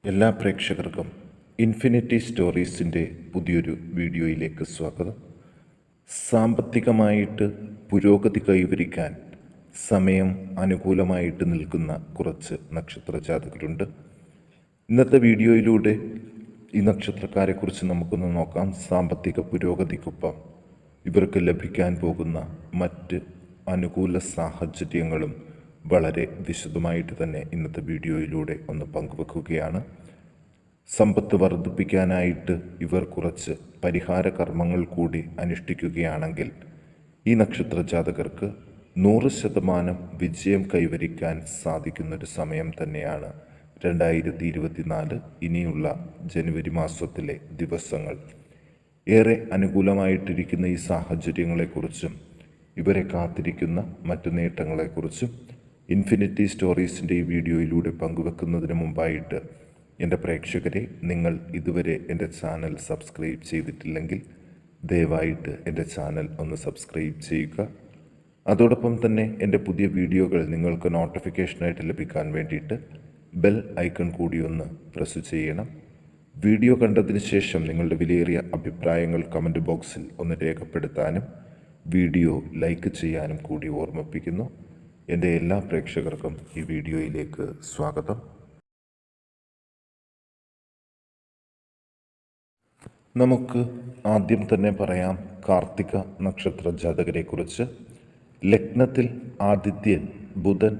എല്ലാ പ്രേക്ഷകർക്കും ഇൻഫിനിറ്റി സ്റ്റോറീസിൻ്റെ പുതിയൊരു വീഡിയോയിലേക്ക് സ്വാഗതം. സാമ്പത്തികമായിട്ട് പുരോഗതി കൈവരിക്കാൻ സമയം അനുകൂലമായിട്ട് നിൽക്കുന്ന കുറച്ച് നക്ഷത്ര ജാതകരുണ്ട്. ഇന്നത്തെ വീഡിയോയിലൂടെ ഈ നക്ഷത്രക്കാരെക്കുറിച്ച് നമുക്കൊന്ന് നോക്കാം. സാമ്പത്തിക പുരോഗതിക്കൊപ്പം ഇവർക്ക് ലഭിക്കാൻ പോകുന്ന മറ്റ് അനുകൂല സാഹചര്യങ്ങളും വളരെ വിശദമായിട്ട് തന്നെ ഇന്നത്തെ വീഡിയോയിലൂടെ ഒന്ന് പങ്കുവെക്കുകയാണ്. സമ്പത്ത് വർദ്ധിപ്പിക്കാനായിട്ട് ഇവർ കുറച്ച് പരിഹാര കർമ്മങ്ങൾ കൂടി അനുഷ്ഠിക്കുകയാണെങ്കിൽ ഈ നക്ഷത്ര ജാതകർക്ക് 100% വിജയം കൈവരിക്കാൻ സാധിക്കുന്നൊരു സമയം തന്നെയാണ് 2024 ഇനിയുള്ള ജനുവരി മാസത്തിലെ ദിവസങ്ങൾ. ഏറെ അനുകൂലമായിട്ടിരിക്കുന്ന ഈ സാഹചര്യങ്ങളെക്കുറിച്ചും ഇവരെ കാത്തിരിക്കുന്ന മറ്റു നേട്ടങ്ങളെക്കുറിച്ചും ഇൻഫിനിറ്റി സ്റ്റോറീസിൻ്റെ ഈ വീഡിയോയിലൂടെ പങ്കുവെക്കുന്നതിന് മുമ്പായിട്ട് എൻ്റെ പ്രേക്ഷകരെ, നിങ്ങൾ ഇതുവരെ എൻ്റെ ചാനൽ സബ്സ്ക്രൈബ് ചെയ്തിട്ടില്ലെങ്കിൽ ദയവായിട്ട് എൻ്റെ ചാനൽ ഒന്ന് സബ്സ്ക്രൈബ് ചെയ്യുക. അതോടൊപ്പം തന്നെ എൻ്റെ പുതിയ വീഡിയോകൾ നിങ്ങൾക്ക് നോട്ടിഫിക്കേഷനായിട്ട് ലഭിക്കാൻ വേണ്ടിയിട്ട് ബെൽ ഐക്കൺ കൂടി ഒന്ന് പ്രസ് ചെയ്യണം. വീഡിയോ കണ്ടതിന് ശേഷം നിങ്ങളുടെ വിലയേറിയ അഭിപ്രായങ്ങൾ കമൻറ്റ് ബോക്സിൽ ഒന്ന് രേഖപ്പെടുത്താനും വീഡിയോ ലൈക്ക് ചെയ്യാനും കൂടി ഓർമ്മിപ്പിക്കുന്നു. എൻ്റെ എല്ലാ പ്രേക്ഷകർക്കും ഈ വീഡിയോയിലേക്ക് സ്വാഗതം. നമുക്ക് ആദ്യം തന്നെ പറയാം കാർത്തിക നക്ഷത്ര ജാതകരെക്കുറിച്ച്. ലഗ്നത്തിൽ ആദിത്യൻ, ബുധൻ,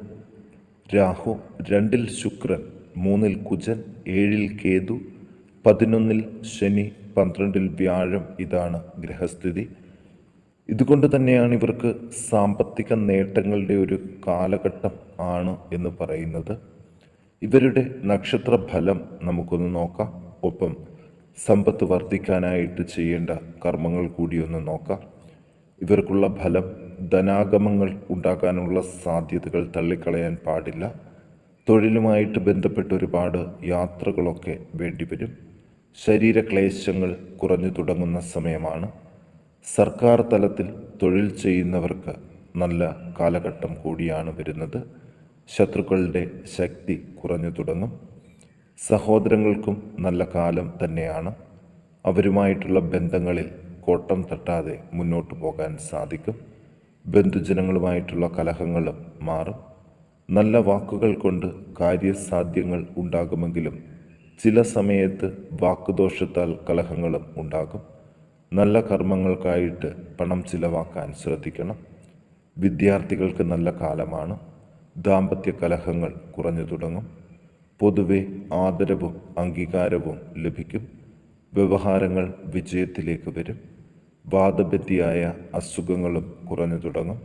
രാഹു, 2-ൽ ശുക്രൻ, 3-ൽ കുജൻ, 7-ൽ കേതു, 11-ൽ ശനി, 12-ൽ വ്യാഴം. ഇതാണ് ഗ്രഹസ്ഥിതി. ഇതുകൊണ്ട് തന്നെയാണ് ഇവർക്ക് സാമ്പത്തിക നേട്ടങ്ങളുടെ ഒരു കാലഘട്ടം ആണ് എന്ന് പറയുന്നത്. ഇവരുടെ നക്ഷത്ര ഫലം നമുക്കൊന്ന് നോക്കാം. ഒപ്പം സമ്പത്ത് വർദ്ധിക്കാനായിട്ട് ചെയ്യേണ്ട കർമ്മങ്ങൾ കൂടി ഒന്ന് നോക്കാം. ഇവർക്കുള്ള ഫലം, ധനാഗമങ്ങൾ ഉണ്ടാകാനുള്ള സാധ്യതകൾ തള്ളിക്കളയാൻ പാടില്ല. തൊഴിലുമായിട്ട് ബന്ധപ്പെട്ട് ഒരുപാട് യാത്രകളൊക്കെ വേണ്ടിവരും. ശരീരക്ലേശങ്ങൾ കുറഞ്ഞു തുടങ്ങുന്ന സമയമാണ്. സർക്കാർ തലത്തിൽ തൊഴിൽ ചെയ്യുന്നവർക്ക് നല്ല കാലഘട്ടം കൂടിയാണ് വരുന്നത്. ശത്രുക്കളുടെ ശക്തി കുറഞ്ഞു തുടങ്ങും. സഹോദരങ്ങൾക്കും നല്ല കാലം തന്നെയാണ്. അവരുമായിട്ടുള്ള ബന്ധങ്ങളിൽ കോട്ടം തട്ടാതെ മുന്നോട്ട് പോകാൻ സാധിക്കും. ബന്ധുജനങ്ങളുമായിട്ടുള്ള കലഹങ്ങളും മാറും. നല്ല വാക്കുകൾ കൊണ്ട് കാര്യസാധ്യങ്ങൾ ഉണ്ടാകുമെങ്കിലും ചില സമയത്ത് വാക്കുദോഷത്താൽ കലഹങ്ങളും ഉണ്ടാകും. നല്ല കർമ്മങ്ങൾക്കായിട്ട് പണം ചിലവാക്കാൻ ശ്രദ്ധിക്കണം. വിദ്യാർത്ഥികൾക്ക് നല്ല കാലമാണ്. ദാമ്പത്യ കലഹങ്ങൾ കുറഞ്ഞു തുടങ്ങും. പൊതുവെ ആദരവും അംഗീകാരവും ലഭിക്കും. വ്യവഹാരങ്ങൾ വിജയത്തിലേക്ക് വരും. വാദബദ്ധിയായ അസുഖങ്ങളും കുറഞ്ഞു തുടങ്ങും.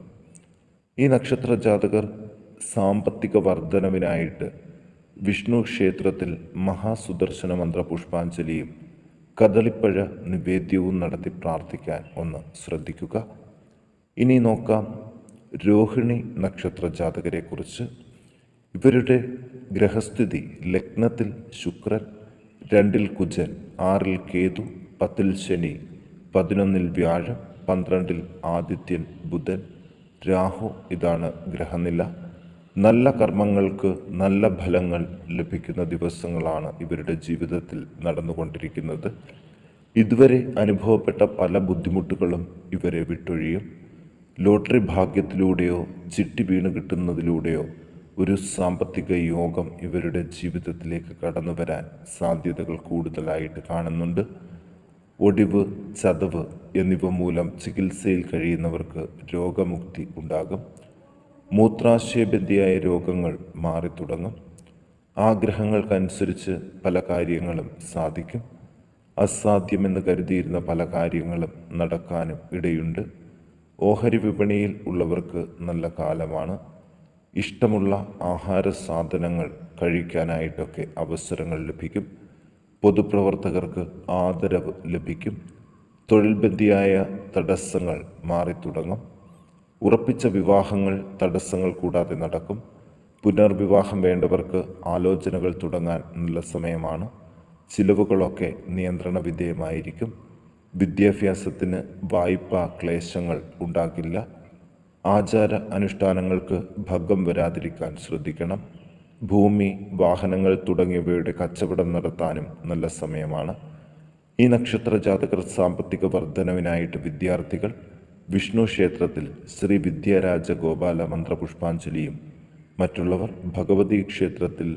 ഈ നക്ഷത്ര ജാതകർ സാമ്പത്തിക വർധനവിനായിട്ട് വിഷ്ണു ക്ഷേത്രത്തിൽ മഹാസുദർശന മന്ത്ര പുഷ്പാഞ്ജലിയും കദളിപ്പഴ നിവേദ്യവും നടത്തി പ്രാർത്ഥിക്കാൻ ഒന്ന് ശ്രദ്ധിക്കുക. ഇനി നോക്കാം രോഹിണി നക്ഷത്ര ജാതകരെക്കുറിച്ച്. ഇവരുടെ ഗ്രഹസ്ഥിതി ലഗ്നത്തിൽ ശുക്രൻ, 2-ൽ കുജൻ, 6-ൽ കേതു, 10-ൽ ശനി, 11-ൽ വ്യാഴം, 12-ൽ ആദിത്യൻ, ബുധൻ, രാഹു. ഇതാണ് ഗ്രഹനില. നല്ല കർമ്മങ്ങൾക്ക് നല്ല ഫലങ്ങൾ ലഭിക്കുന്ന ദിവസങ്ങളാണ് ഇവരുടെ ജീവിതത്തിൽ നടന്നുകൊണ്ടിരിക്കുന്നത്. ഇതുവരെ അനുഭവപ്പെട്ട പല ബുദ്ധിമുട്ടുകളും ഇവരെ വിട്ടൊഴിയും. ലോട്ടറി ഭാഗ്യത്തിലൂടെയോ ചിട്ടി വീണ് കിട്ടുന്നതിലൂടെയോ ഒരു സാമ്പത്തിക യോഗം ഇവരുടെ ജീവിതത്തിലേക്ക് കടന്നു വരാൻ സാധ്യതകൾ കൂടുതലായിട്ട് കാണുന്നുണ്ട്. ഒടിവ്, ചതവ് എന്നിവ മൂലം ചികിത്സയിൽ കഴിയുന്നവർക്ക് രോഗമുക്തി ഉണ്ടാകും. മൂത്രാശയബന്ധിയായ രോഗങ്ങൾ മാറിത്തുടങ്ങും. ആഗ്രഹങ്ങൾക്കനുസരിച്ച് പല കാര്യങ്ങളും സാധിക്കും. അസാധ്യമെന്ന് കരുതിയിരുന്ന പല കാര്യങ്ങളും നടക്കാനും ഇടയുണ്ട്. ഓഹരി വിപണിയിൽ ഉള്ളവർക്ക് നല്ല കാലമാണ്. ഇഷ്ടമുള്ള ആഹാര സാധനങ്ങൾ കഴിക്കാനായിട്ടൊക്കെ അവസരങ്ങൾ ലഭിക്കും. പൊതുപ്രവർത്തകർക്ക് ആദരവ് ലഭിക്കും. തൊഴിൽബന്ധിയായ തടസ്സങ്ങൾ മാറിത്തുടങ്ങും. ഉറപ്പിച്ച വിവാഹങ്ങൾ തടസ്സങ്ങൾ കൂടാതെ നടക്കും. പുനർവിവാഹം വേണ്ടവർക്ക് ആലോചനകൾ തുടങ്ങാൻ നല്ല സമയമാണ്. ചിലവുകളൊക്കെ നിയന്ത്രണ വിധേയമായിരിക്കും. വിദ്യാഭ്യാസത്തിന് വായ്പാ ക്ലേശങ്ങൾ ഉണ്ടാകില്ല. ആചാര അനുഷ്ഠാനങ്ങൾക്ക് ഭംഗം വരാതിരിക്കാൻ ശ്രദ്ധിക്കണം. ഭൂമി, വാഹനങ്ങൾ തുടങ്ങിയവയുടെ കച്ചവടം നടത്താനും നല്ല സമയമാണ്. ഈ നക്ഷത്ര ജാതകർ സാമ്പത്തിക വർധനവിനായിട്ട് വിദ്യാർത്ഥികൾ വിഷ്ണു ക്ഷേത്രത്തിൽ ശ്രീ വിദ്യാരാജ ഗോപാല മന്ത്രപുഷ്പാഞ്ജലിയും മറ്റുള്ളവർ ഭഗവതി ക്ഷേത്രത്തിൽ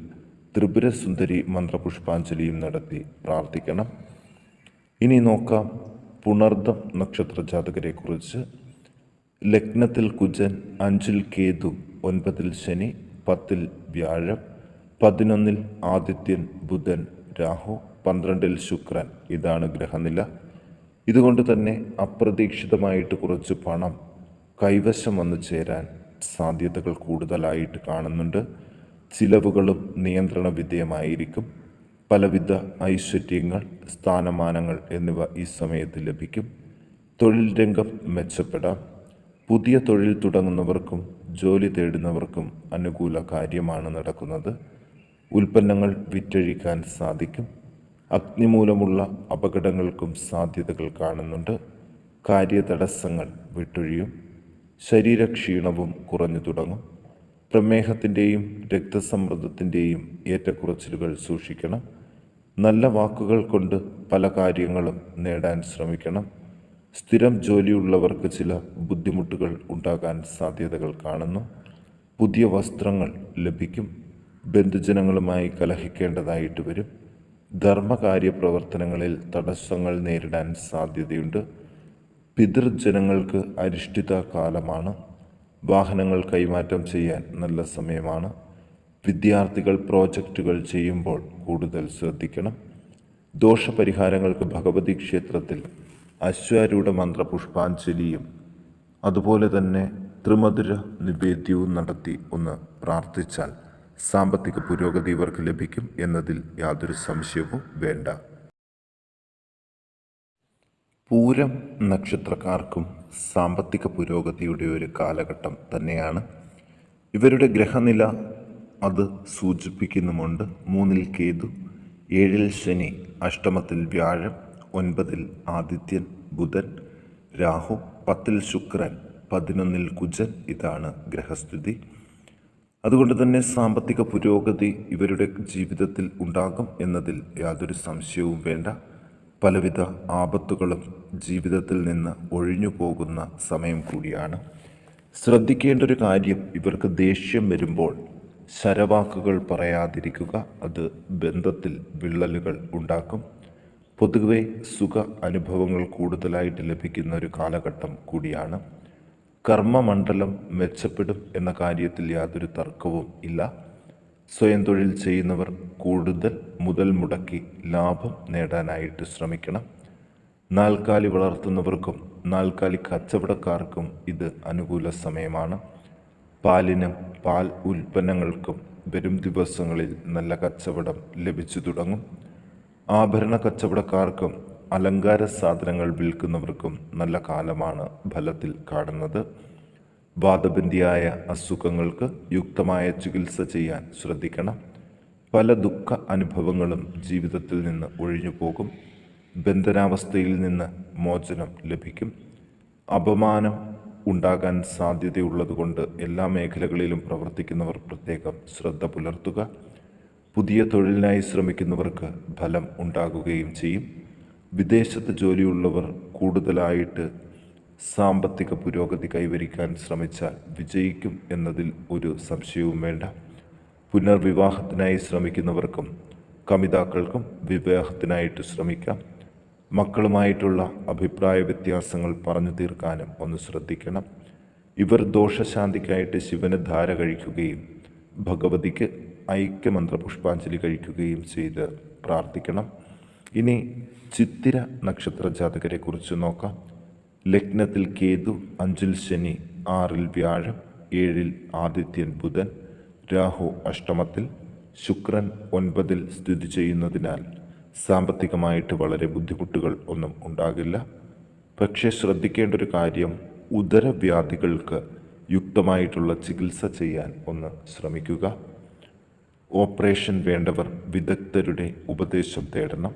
ത്രിപുരസുന്ദരി മന്ത്രപുഷ്പാഞ്ജലിയും നടത്തി പ്രാർത്ഥിക്കണം. ഇനി നോക്കാം പുണർദം നക്ഷത്ര ജാതകരെക്കുറിച്ച്. ലഗ്നത്തിൽ കുജൻ, 5-ൽ കേതു, 9-ൽ ശനി, 10-ൽ വ്യാഴം, 11-ൽ ആദിത്യൻ, ബുധൻ, രാഹു, 12-ൽ ശുക്രൻ. ഇതാണ് ഗ്രഹനില. ഇതുകൊണ്ട് തന്നെ അപ്രതീക്ഷിതമായിട്ട് കുറച്ച് പണം കൈവശം വന്നു ചേരാൻ സാധ്യതകൾ കൂടുതലായിട്ട് കാണുന്നുണ്ട്. ചിലവുകളും നിയന്ത്രണ വിധേയമായിരിക്കും. പലവിധ ഐശ്വര്യങ്ങൾ, സ്ഥാനമാനങ്ങൾ എന്നിവ ഈ സമയത്ത് ലഭിക്കും. തൊഴിൽ രംഗം മെച്ചപ്പെടാം. പുതിയ തൊഴിൽ തുടങ്ങുന്നവർക്കും ജോലി തേടുന്നവർക്കും അനുകൂല കാര്യമാണ് നടക്കുന്നത്. ഉൽപ്പന്നങ്ങൾ വിറ്റഴിക്കാൻ സാധിക്കും. അഗ്നി മൂലമുള്ള അപകടങ്ങൾക്കും സാധ്യതകൾ കാണുന്നുണ്ട്. കാര്യതടസ്സങ്ങൾ വിട്ടൊഴിയും. ശരീരക്ഷീണവും കുറഞ്ഞു തുടങ്ങും. പ്രമേഹത്തിൻ്റെയും രക്തസമ്മർദ്ദത്തിൻ്റെയും ഏറ്റക്കുറച്ചിലുകൾ സൂക്ഷിക്കണം. നല്ല വാക്കുകൾ കൊണ്ട് പല കാര്യങ്ങളും നേടാൻ ശ്രമിക്കണം. സ്ഥിരം ജോലിയുള്ളവർക്ക് ചില ബുദ്ധിമുട്ടുകൾ ഉണ്ടാകാൻ സാധ്യതകൾ കാണുന്നു. പുതിയ വസ്ത്രങ്ങൾ ലഭിക്കും. ബന്ധുജനങ്ങളുമായി കലഹിക്കേണ്ടതായിട്ട് വരും. ധർമ്മകാര്യ പ്രവർത്തനങ്ങളിൽ തടസ്സങ്ങൾ നേരിടാൻ സാധ്യതയുണ്ട്. പിതൃജനങ്ങൾക്ക് അരിഷ്ടിത കാലമാണ്. വാഹനങ്ങൾ കൈമാറ്റം ചെയ്യാൻ നല്ല സമയമാണ്. വിദ്യാർത്ഥികൾ പ്രോജക്റ്റുകൾ ചെയ്യുമ്പോൾ കൂടുതൽ ശ്രദ്ധിക്കണം. ദോഷപരിഹാരങ്ങൾക്ക് ഭഗവതി ക്ഷേത്രത്തിൽ അശ്വാരൂഢ മന്ത്രപുഷ്പാഞ്ജലിയും അതുപോലെ തന്നെ ത്രിമധുര നിവേദ്യവും നടത്തി ഒന്ന് പ്രാർത്ഥിച്ചാൽ സാമ്പത്തിക പുരോഗതി ഇവർക്ക് ലഭിക്കും എന്നതിൽ യാതൊരു സംശയവും വേണ്ട. പൂരം നക്ഷത്രക്കാർക്കും സാമ്പത്തിക പുരോഗതിയുടെ ഒരു കാലഘട്ടം തന്നെയാണ്. ഇവരുടെ ഗ്രഹനില അത് സൂചിപ്പിക്കുന്നുമുണ്ട്. 3-ൽ കേതു, 7-ൽ ശനി, അഷ്ടമത്തിൽ വ്യാഴം, 9-ൽ ആദിത്യൻ, ബുധൻ, രാഹു, 10-ൽ ശുക്രൻ, 11-ൽ കുജൻ. ഇതാണ് ഗ്രഹസ്ഥിതി. അതുകൊണ്ട് തന്നെ സാമ്പത്തിക പുരോഗതി ഇവരുടെ ജീവിതത്തിൽ ഉണ്ടാകും എന്നതിൽ യാതൊരു സംശയവും വേണ്ട. പലവിധ ആപത്തുകളും ജീവിതത്തിൽ നിന്ന് ഒഴിഞ്ഞു പോകുന്ന സമയം കൂടിയാണ്. ശ്രദ്ധിക്കേണ്ട ഒരു കാര്യം, ഇവർക്ക് ദേഷ്യം വരുമ്പോൾ ശരവാക്കുകൾ പറയാതിരിക്കുക. അത് ബന്ധത്തിൽ വിള്ളലുകൾ ഉണ്ടാക്കും. പൊതുവെ സുഖ അനുഭവങ്ങൾ കൂടുതലായിട്ട് ലഭിക്കുന്ന ഒരു കാലഘട്ടം കൂടിയാണ്. കർമ്മമണ്ഡലം മെച്ചപ്പെടും എന്ന കാര്യത്തിൽ യാതൊരു തർക്കവും ഇല്ല. സ്വയം തൊഴിൽ ചെയ്യുന്നവർ കൂടുതൽ മുതൽ മുടക്കി ലാഭം നേടാനായിട്ട് ശ്രമിക്കണം. നാൽക്കാലി വളർത്തുന്നവർക്കും നാൽക്കാലി കച്ചവടക്കാർക്കും ഇത് അനുകൂല സമയമാണ്. പാലിനും പാൽ ഉൽപ്പന്നങ്ങൾക്കും വരും ദിവസങ്ങളിൽ നല്ല കച്ചവടം ലഭിച്ചു തുടങ്ങും. ആഭരണ കച്ചവടക്കാർക്കും അലങ്കാര സാധനങ്ങൾ വിൽക്കുന്നവർക്കും നല്ല കാലമാണ് ഫലത്തിൽ കാണുന്നത്. വാദബന്ധിയായ അസുഖങ്ങൾക്ക് യുക്തമായ ചികിത്സ ചെയ്യാൻ ശ്രദ്ധിക്കണം. പല ദുഃഖ അനുഭവങ്ങളും ജീവിതത്തിൽ നിന്ന് ഒഴിഞ്ഞു പോകും. ബന്ധനാവസ്ഥയിൽ നിന്ന് മോചനം ലഭിക്കും. അപമാനം ഉണ്ടാകാൻ സാധ്യതയുള്ളതുകൊണ്ട് എല്ലാ മേഖലകളിലും പ്രവർത്തിക്കുന്നവർ പ്രത്യേകം ശ്രദ്ധ പുലർത്തുക. പുതിയ തൊഴിലിനായി ശ്രമിക്കുന്നവർക്ക് ഫലം ഉണ്ടാകുകയും ചെയ്യും. വിദേശത്ത് ജോലിയുള്ളവർ കൂടുതലായിട്ട് സാമ്പത്തിക പുരോഗതി കൈവരിക്കാൻ ശ്രമിച്ചാൽ വിജയിക്കും എന്നതിൽ ഒരു സംശയവും വേണ്ട. പുനർവിവാഹത്തിനായി ശ്രമിക്കുന്നവർക്കും കമിതാക്കൾക്കും വിവാഹത്തിനായിട്ട് ശ്രമിക്കാം. മക്കളുമായിട്ടുള്ള അഭിപ്രായ വ്യത്യാസങ്ങൾ പറഞ്ഞു തീർക്കാനും ഒന്ന് ശ്രദ്ധിക്കണം. ഇവർ ദോഷശാന്തിക്കായിട്ട് ശിവന് ധാര കഴിക്കുകയും ഭഗവതിക്ക് ഐക്യമന്ത്ര പുഷ്പാഞ്ജലി കഴിക്കുകയും ചെയ്ത് പ്രാർത്ഥിക്കണം. ഇനി ചിത്തിര നക്ഷത്ര ജാതകരെ കുറിച്ച് നോക്കാം. ലഗ്നത്തിൽ കേതു, 5-ൽ ശനി, 6-ൽ വ്യാഴം, 7-ൽ ആദിത്യൻ, ബുധൻ, രാഹു അഷ്ടമത്തിൽ, ശുക്രൻ 9-ൽ സ്ഥിതി ചെയ്യുന്നതിനാൽ സാമ്പത്തികമായിട്ട് വളരെ ബുദ്ധിമുട്ടുകൾ ഒന്നും ഉണ്ടാകില്ല. പക്ഷേ ശ്രദ്ധിക്കേണ്ട ഒരു കാര്യം, ഉദരവ്യാധികൾക്ക് യുക്തമായിട്ടുള്ള ചികിത്സ ചെയ്യാൻ ഒന്ന് ശ്രമിക്കുക. ഓപ്പറേഷൻ വേണ്ടവർ വിദഗ്ധരുടെ ഉപദേശം തേടണം.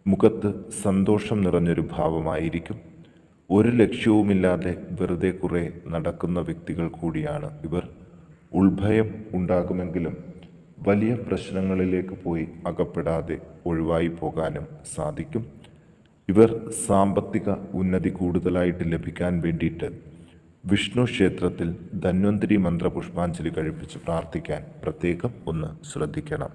മുഖത്ത് സന്തോഷം നിറഞ്ഞൊരു ഭാവമായിരിക്കും. ഒരു ലക്ഷ്യവുമില്ലാതെ വെറുതെ കുറേ നടക്കുന്ന വ്യക്തികൾ കൂടിയാണ് ഇവർ. ഉൾഭയം ഉണ്ടാകുമെങ്കിലും വലിയ പ്രശ്നങ്ങളിലേക്ക് പോയി അകപ്പെടാതെ ഒഴിവായി പോകാനും സാധിക്കും. ഇവർ സാമ്പത്തിക ഉന്നതി കൂടുതലായിട്ട് ലഭിക്കാൻ വേണ്ടിയിട്ട് വിഷ്ണു ക്ഷേത്രത്തിൽ ധന്വന്തരി മന്ത്ര പുഷ്പാഞ്ജലി കഴിപ്പിച്ച് പ്രാർത്ഥിക്കാൻ പ്രത്യേകം ഒന്ന് ശ്രദ്ധിക്കണം.